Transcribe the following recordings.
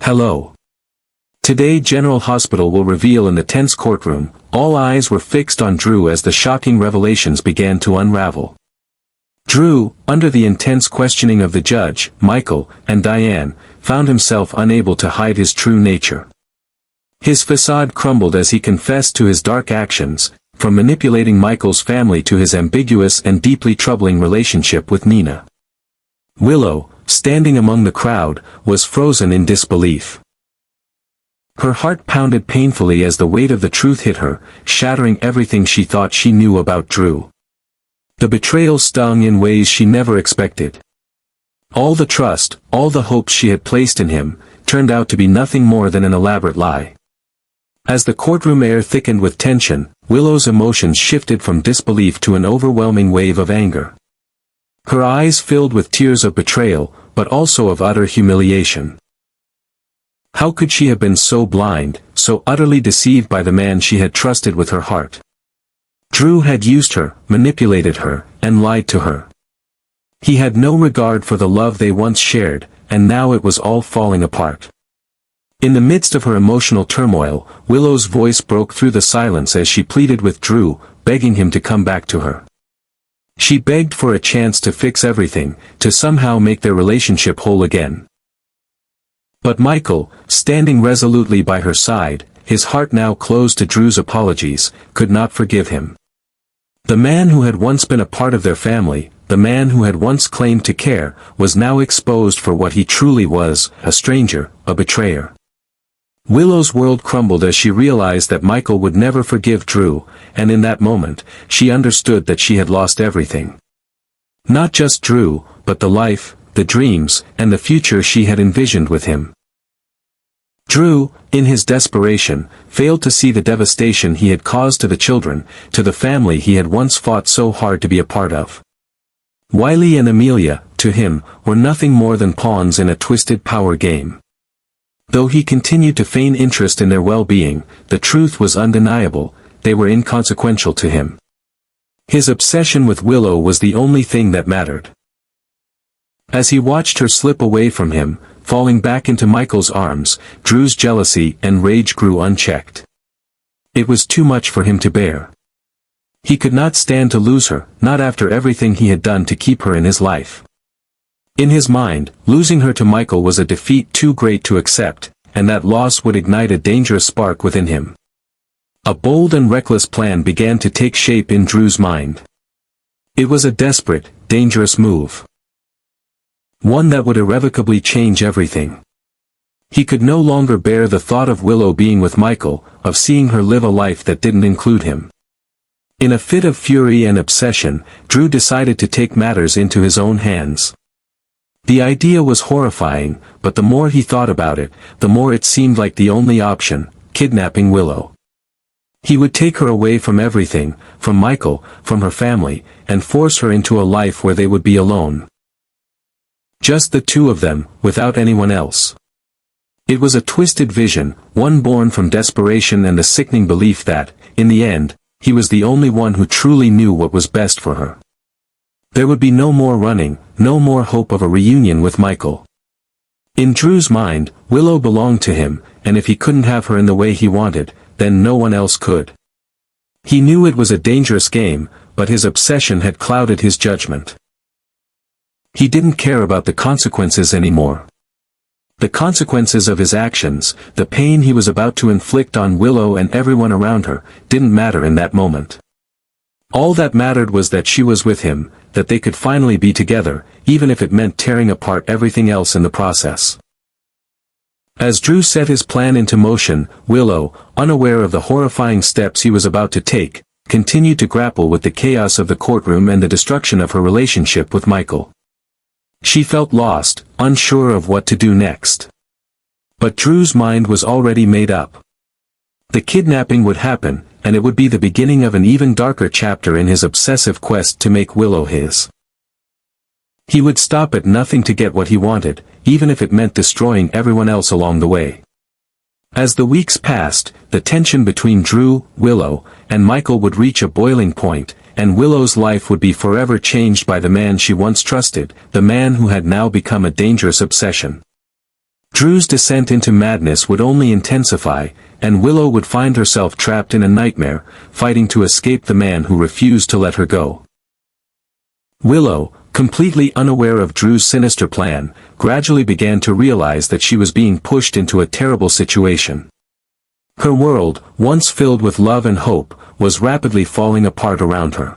Hello. Today General Hospital will reveal in the tense courtroom. All eyes were fixed on Drew as the shocking revelations began to unravel. Drew, under the intense questioning of the judge, Michael, and Diane, found himself unable to hide his true nature. His facade crumbled as he confessed to his dark actions, from manipulating Michael's family to his ambiguous and deeply troubling relationship with Nina. Willow, standing among the crowd, was frozen in disbelief. Her heart pounded painfully as the weight of the truth hit her, shattering everything she thought she knew about Drew. The betrayal stung in ways she never expected. All the trust, all the hopes she had placed in him, turned out to be nothing more than an elaborate lie. As the courtroom air thickened with tension, Willow's emotions shifted from disbelief to an overwhelming wave of anger. Her eyes filled with tears of betrayal, but also of utter humiliation. How could she have been so blind, so utterly deceived by the man she had trusted with her heart? Drew had used her, manipulated her, and lied to her. He had no regard for the love they once shared, and now it was all falling apart. In the midst of her emotional turmoil, Willow's voice broke through the silence as she pleaded with Drew, begging him to come back to her. She begged for a chance to fix everything, to somehow make their relationship whole again. But Michael, standing resolutely by her side, his heart now closed to Drew's apologies, could not forgive him. The man who had once been a part of their family, the man who had once claimed to care, was now exposed for what he truly was, a stranger, a betrayer. Willow's world crumbled as she realized that Michael would never forgive Drew, and in that moment, she understood that she had lost everything. Not just Drew, but the life, the dreams, and the future she had envisioned with him. Drew, in his desperation, failed to see the devastation he had caused to the children, to the family he had once fought so hard to be a part of. Wiley and Amelia, to him, were nothing more than pawns in a twisted power game. Though he continued to feign interest in their well-being, the truth was undeniable, they were inconsequential to him. His obsession with Willow was the only thing that mattered. As he watched her slip away from him, falling back into Michael's arms, Drew's jealousy and rage grew unchecked. It was too much for him to bear. He could not stand to lose her, not after everything he had done to keep her in his life. In his mind, losing her to Michael was a defeat too great to accept, and that loss would ignite a dangerous spark within him. A bold and reckless plan began to take shape in Drew's mind. It was a desperate, dangerous move. One that would irrevocably change everything. He could no longer bear the thought of Willow being with Michael, of seeing her live a life that didn't include him. In a fit of fury and obsession, Drew decided to take matters into his own hands. The idea was horrifying, but the more he thought about it, the more it seemed like the only option, kidnapping Willow. He would take her away from everything, from Michael, from her family, and force her into a life where they would be alone. Just the two of them, without anyone else. It was a twisted vision, one born from desperation and the sickening belief that, in the end, he was the only one who truly knew what was best for her. There would be no more running, no more hope of a reunion with Michael. In Drew's mind, Willow belonged to him, and if he couldn't have her in the way he wanted, then no one else could. He knew it was a dangerous game, but his obsession had clouded his judgment. He didn't care about the consequences anymore. The consequences of his actions, the pain he was about to inflict on Willow and everyone around her, didn't matter in that moment. All that mattered was that she was with him, that they could finally be together, even if it meant tearing apart everything else in the process. As Drew set his plan into motion, Willow, unaware of the horrifying steps he was about to take, continued to grapple with the chaos of the courtroom and the destruction of her relationship with Michael. She felt lost, unsure of what to do next. But Drew's mind was already made up. The kidnapping would happen, and it would be the beginning of an even darker chapter in his obsessive quest to make Willow his. He would stop at nothing to get what he wanted, even if it meant destroying everyone else along the way. As the weeks passed, the tension between Drew, Willow, and Michael would reach a boiling point, and Willow's life would be forever changed by the man she once trusted, the man who had now become a dangerous obsession. Drew's descent into madness would only intensify, and Willow would find herself trapped in a nightmare, fighting to escape the man who refused to let her go. Willow, completely unaware of Drew's sinister plan, gradually began to realize that she was being pushed into a terrible situation. Her world, once filled with love and hope, was rapidly falling apart around her.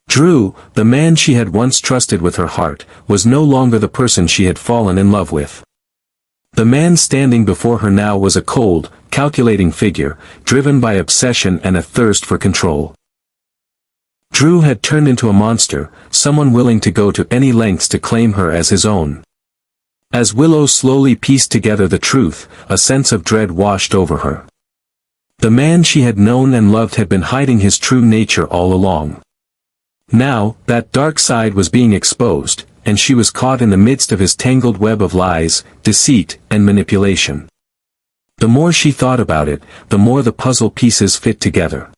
Drew, the man she had once trusted with her heart, was no longer the person she had fallen in love with. The man standing before her now was a cold, calculating figure, driven by obsession and a thirst for control. Drew had turned into a monster, someone willing to go to any lengths to claim her as his own. As Willow slowly pieced together the truth, a sense of dread washed over her. The man she had known and loved had been hiding his true nature all along. Now, that dark side was being exposed, and she was caught in the midst of his tangled web of lies, deceit, and manipulation. The more she thought about it, the more the puzzle pieces fit together.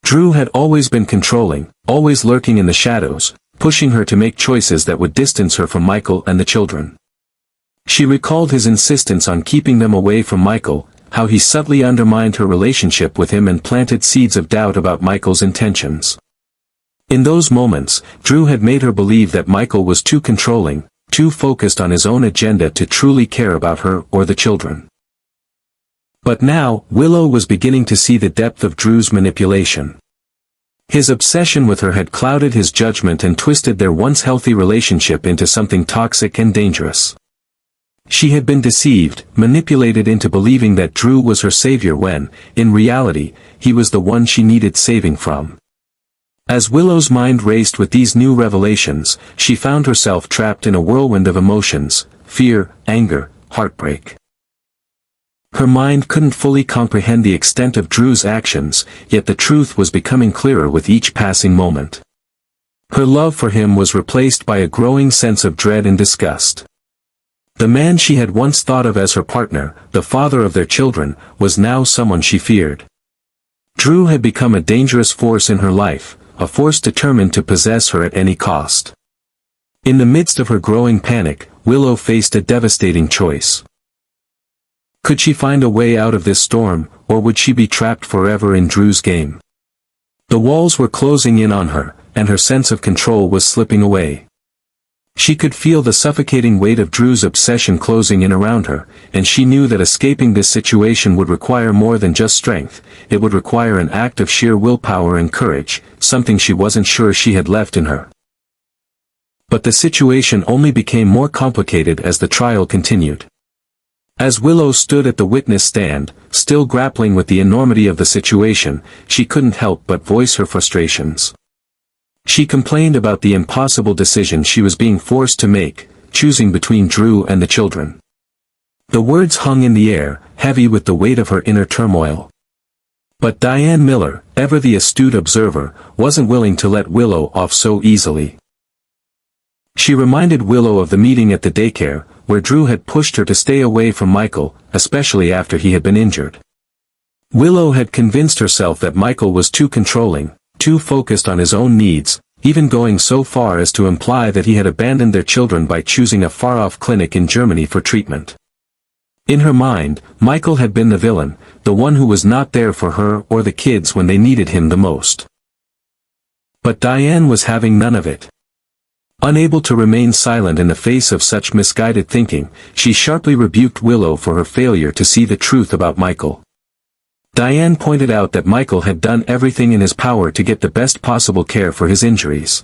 Drew had always been controlling, always lurking in the shadows, pushing her to make choices that would distance her from Michael and the children. She recalled his insistence on keeping them away from Michael, how he subtly undermined her relationship with him and planted seeds of doubt about Michael's intentions. In those moments, Drew had made her believe that Michael was too controlling, too focused on his own agenda to truly care about her or the children. But now, Willow was beginning to see the depth of Drew's manipulation. His obsession with her had clouded his judgment and twisted their once healthy relationship into something toxic and dangerous. She had been deceived, manipulated into believing that Drew was her savior when, in reality, he was the one she needed saving from. As Willow's mind raced with these new revelations, she found herself trapped in a whirlwind of emotions: fear, anger, heartbreak. Her mind couldn't fully comprehend the extent of Drew's actions, yet the truth was becoming clearer with each passing moment. Her love for him was replaced by a growing sense of dread and disgust. The man she had once thought of as her partner, the father of their children, was now someone she feared. Drew had become a dangerous force in her life, a force determined to possess her at any cost. In the midst of her growing panic, Willow faced a devastating choice. Could she find a way out of this storm, or would she be trapped forever in Drew's game? The walls were closing in on her, and her sense of control was slipping away. She could feel the suffocating weight of Drew's obsession closing in around her, and she knew that escaping this situation would require more than just strength. It would require an act of sheer willpower and courage, something she wasn't sure she had left in her. But the situation only became more complicated as the trial continued. As Willow stood at the witness stand, still grappling with the enormity of the situation, she couldn't help but voice her frustrations. She complained about the impossible decision she was being forced to make, choosing between Drew and the children. The words hung in the air, heavy with the weight of her inner turmoil. But Diane Miller, ever the astute observer, wasn't willing to let Willow off so easily. She reminded Willow of the meeting at the daycare, where Drew had pushed her to stay away from Michael, especially after he had been injured. Willow had convinced herself that Michael was too controlling, too focused on his own needs, even going so far as to imply that he had abandoned their children by choosing a far-off clinic in Germany for treatment. In her mind, Michael had been the villain, the one who was not there for her or the kids when they needed him the most. But Diane was having none of it. Unable to remain silent in the face of such misguided thinking, she sharply rebuked Willow for her failure to see the truth about Michael. Diane pointed out that Michael had done everything in his power to get the best possible care for his injuries.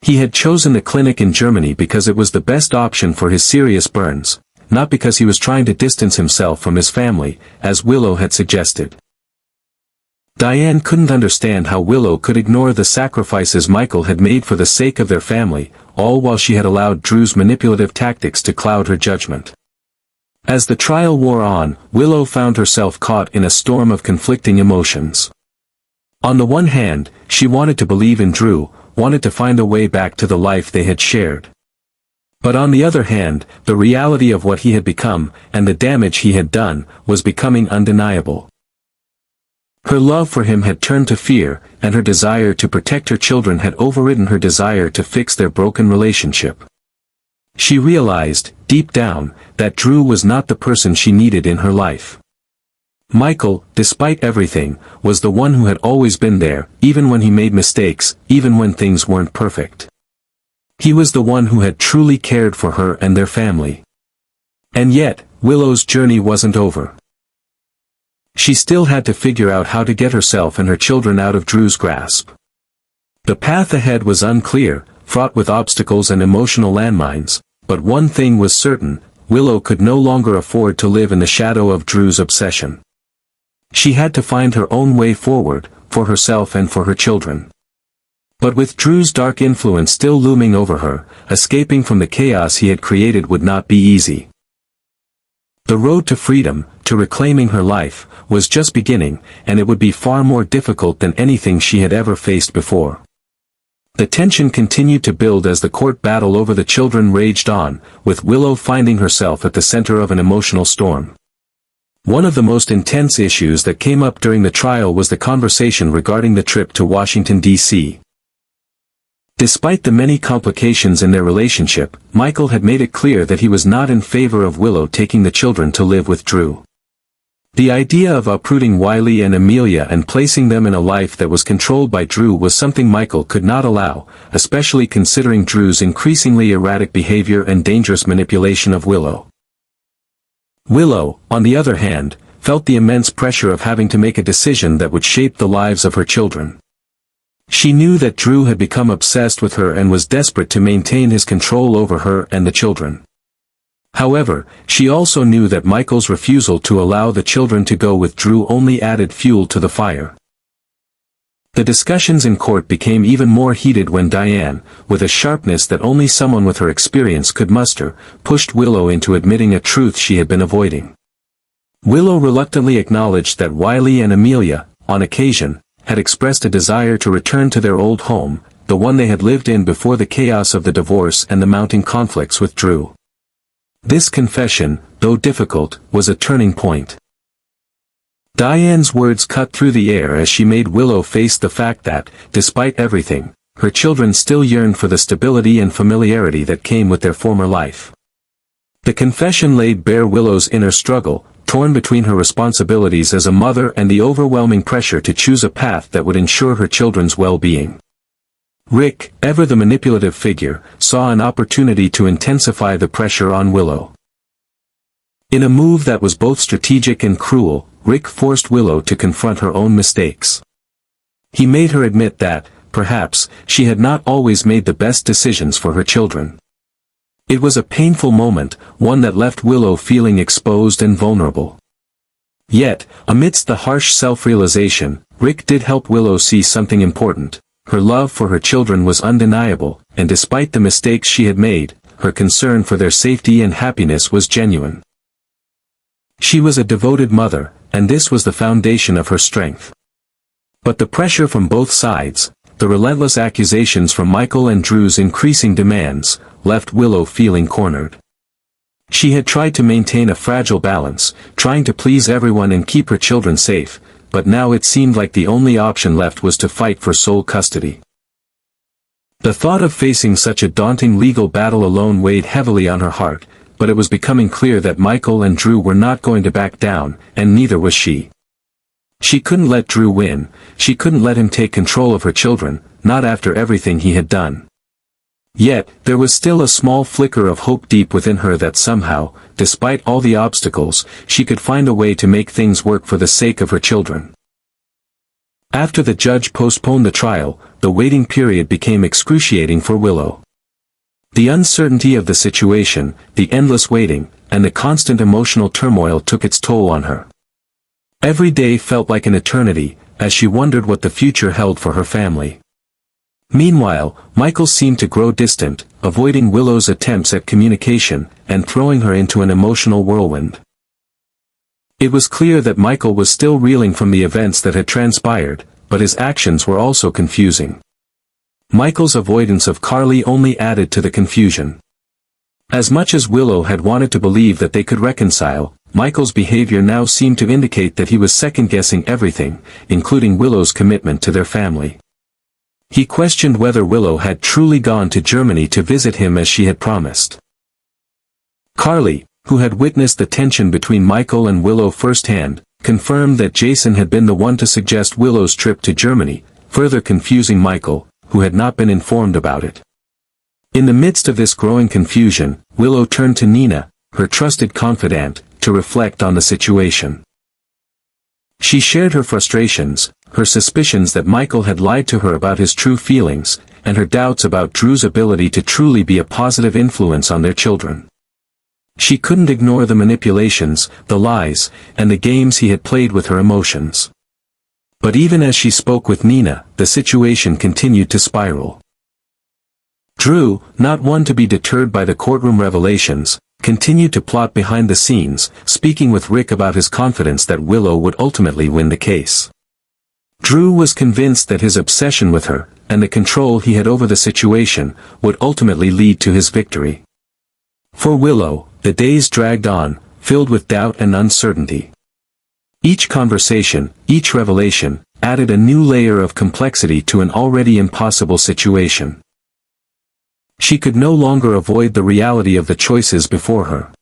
He had chosen the clinic in Germany because it was the best option for his serious burns, not because he was trying to distance himself from his family, as Willow had suggested. Diane couldn't understand how Willow could ignore the sacrifices Michael had made for the sake of their family, all while she had allowed Drew's manipulative tactics to cloud her judgment. As the trial wore on, Willow found herself caught in a storm of conflicting emotions. On the one hand, she wanted to believe in Drew, wanted to find a way back to the life they had shared. But on the other hand, the reality of what he had become, and the damage he had done, was becoming undeniable. Her love for him had turned to fear, and her desire to protect her children had overridden her desire to fix their broken relationship. She realized, deep down, that Drew was not the person she needed in her life. Michael, despite everything, was the one who had always been there, even when he made mistakes, even when things weren't perfect. He was the one who had truly cared for her and their family. And yet, Willow's journey wasn't over. She still had to figure out how to get herself and her children out of Drew's grasp. The path ahead was unclear, fraught with obstacles and emotional landmines, but one thing was certain: Willow could no longer afford to live in the shadow of Drew's obsession. She had to find her own way forward, for herself and for her children. But with Drew's dark influence still looming over her, escaping from the chaos he had created would not be easy. The road to freedom, to reclaiming her life, was just beginning, and it would be far more difficult than anything she had ever faced before. The tension continued to build as the court battle over the children raged on, with Willow finding herself at the center of an emotional storm. One of the most intense issues that came up during the trial was the conversation regarding the trip to Washington, D.C. Despite the many complications in their relationship, Michael had made it clear that he was not in favor of Willow taking the children to live with Drew. The idea of uprooting Wiley and Amelia and placing them in a life that was controlled by Drew was something Michael could not allow, especially considering Drew's increasingly erratic behavior and dangerous manipulation of Willow. Willow, on the other hand, felt the immense pressure of having to make a decision that would shape the lives of her children. She knew that Drew had become obsessed with her and was desperate to maintain his control over her and the children. However, she also knew that Michael's refusal to allow the children to go with Drew only added fuel to the fire. The discussions in court became even more heated when Diane, with a sharpness that only someone with her experience could muster, pushed Willow into admitting a truth she had been avoiding. Willow reluctantly acknowledged that Wiley and Amelia, on occasion, had expressed a desire to return to their old home, the one they had lived in before the chaos of the divorce and the mounting conflicts with Drew. This confession, though difficult, was a turning point. Diane's words cut through the air as she made Willow face the fact that, despite everything, her children still yearned for the stability and familiarity that came with their former life. The confession laid bare Willow's inner struggle, torn between her responsibilities as a mother and the overwhelming pressure to choose a path that would ensure her children's well-being. Rick, ever the manipulative figure, saw an opportunity to intensify the pressure on Willow. In a move that was both strategic and cruel, Rick forced Willow to confront her own mistakes. He made her admit that, perhaps, she had not always made the best decisions for her children. It was a painful moment, one that left Willow feeling exposed and vulnerable. Yet, amidst the harsh self-realization, Rick did help Willow see something important. Her love for her children was undeniable, and despite the mistakes she had made, her concern for their safety and happiness was genuine. She was a devoted mother, and this was the foundation of her strength. But the pressure from both sides, the relentless accusations from Michael and Drew's increasing demands, left Willow feeling cornered. She had tried to maintain a fragile balance, trying to please everyone and keep her children safe, but now it seemed like the only option left was to fight for sole custody. The thought of facing such a daunting legal battle alone weighed heavily on her heart, but it was becoming clear that Michael and Drew were not going to back down, and neither was she. She couldn't let Drew win, she couldn't let him take control of her children, not after everything he had done. Yet, there was still a small flicker of hope deep within her that somehow, despite all the obstacles, she could find a way to make things work for the sake of her children. After the judge postponed the trial, the waiting period became excruciating for Willow. The uncertainty of the situation, the endless waiting, and the constant emotional turmoil took its toll on her. Every day felt like an eternity, as she wondered what the future held for her family. Meanwhile, Michael seemed to grow distant, avoiding Willow's attempts at communication, and throwing her into an emotional whirlwind. It was clear that Michael was still reeling from the events that had transpired, but his actions were also confusing. Michael's avoidance of Carly only added to the confusion. As much as Willow had wanted to believe that they could reconcile, Michael's behavior now seemed to indicate that he was second-guessing everything, including Willow's commitment to their family. He questioned whether Willow had truly gone to Germany to visit him as she had promised. Carly, who had witnessed the tension between Michael and Willow firsthand, confirmed that Jason had been the one to suggest Willow's trip to Germany, further confusing Michael, who had not been informed about it. In the midst of this growing confusion, Willow turned to Nina, her trusted confidant, to reflect on the situation. She shared her frustrations, her suspicions that Michael had lied to her about his true feelings, and her doubts about Drew's ability to truly be a positive influence on their children. She couldn't ignore the manipulations, the lies, and the games he had played with her emotions. But even as she spoke with Nina, the situation continued to spiral. Drew, not one to be deterred by the courtroom revelations, continued to plot behind the scenes, speaking with Rick about his confidence that Willow would ultimately win the case. Drew was convinced that his obsession with her, and the control he had over the situation, would ultimately lead to his victory. For Willow, the days dragged on, filled with doubt and uncertainty. Each conversation, each revelation, added a new layer of complexity to an already impossible situation. She could no longer avoid the reality of the choices before her.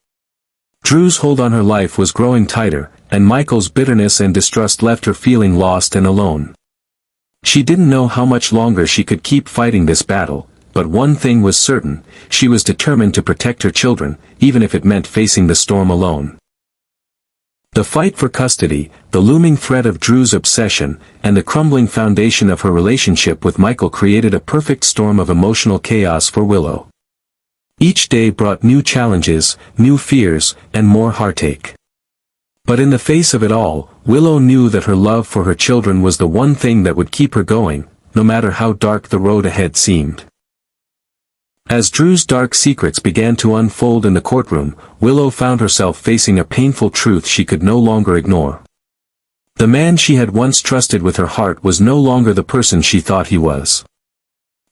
Drew's hold on her life was growing tighter, and Michael's bitterness and distrust left her feeling lost and alone. She didn't know how much longer she could keep fighting this battle, but one thing was certain: she was determined to protect her children, even if it meant facing the storm alone. The fight for custody, the looming threat of Drew's obsession, and the crumbling foundation of her relationship with Michael created a perfect storm of emotional chaos for Willow. Each day brought new challenges, new fears, and more heartache. But in the face of it all, Willow knew that her love for her children was the one thing that would keep her going, no matter how dark the road ahead seemed. As Drew's dark secrets began to unfold in the courtroom, Willow found herself facing a painful truth she could no longer ignore. The man she had once trusted with her heart was no longer the person she thought he was.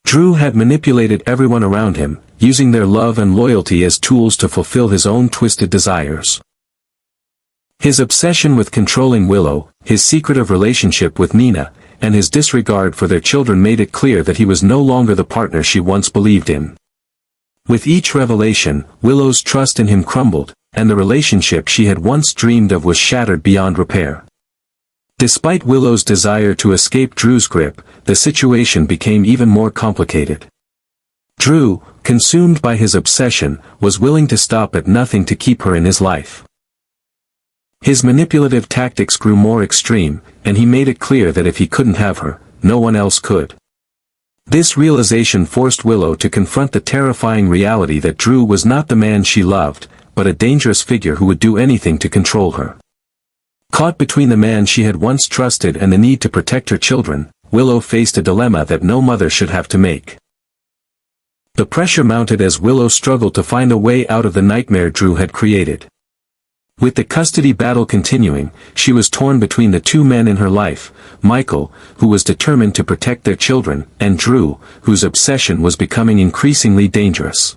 Drew had manipulated everyone around him, using their love and loyalty as tools to fulfill his own twisted desires. His obsession with controlling Willow, his secretive relationship with Nina, and his disregard for their children made it clear that he was no longer the partner she once believed in. With each revelation, Willow's trust in him crumbled, and the relationship she had once dreamed of was shattered beyond repair. Despite Willow's desire to escape Drew's grip, the situation became even more complicated. Drew, consumed by his obsession, was willing to stop at nothing to keep her in his life. His manipulative tactics grew more extreme, and he made it clear that if he couldn't have her, no one else could. This realization forced Willow to confront the terrifying reality that Drew was not the man she loved, but a dangerous figure who would do anything to control her. Caught between the man she had once trusted and the need to protect her children, Willow faced a dilemma that no mother should have to make. The pressure mounted as Willow struggled to find a way out of the nightmare Drew had created. With the custody battle continuing, she was torn between the two men in her life: Michael, who was determined to protect their children, and Drew, whose obsession was becoming increasingly dangerous.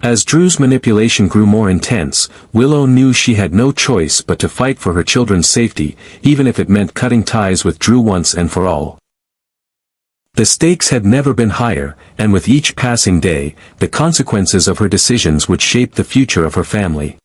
As Drew's manipulation grew more intense, Willow knew she had no choice but to fight for her children's safety, even if it meant cutting ties with Drew once and for all. The stakes had never been higher, and with each passing day, the consequences of her decisions would shape the future of her family.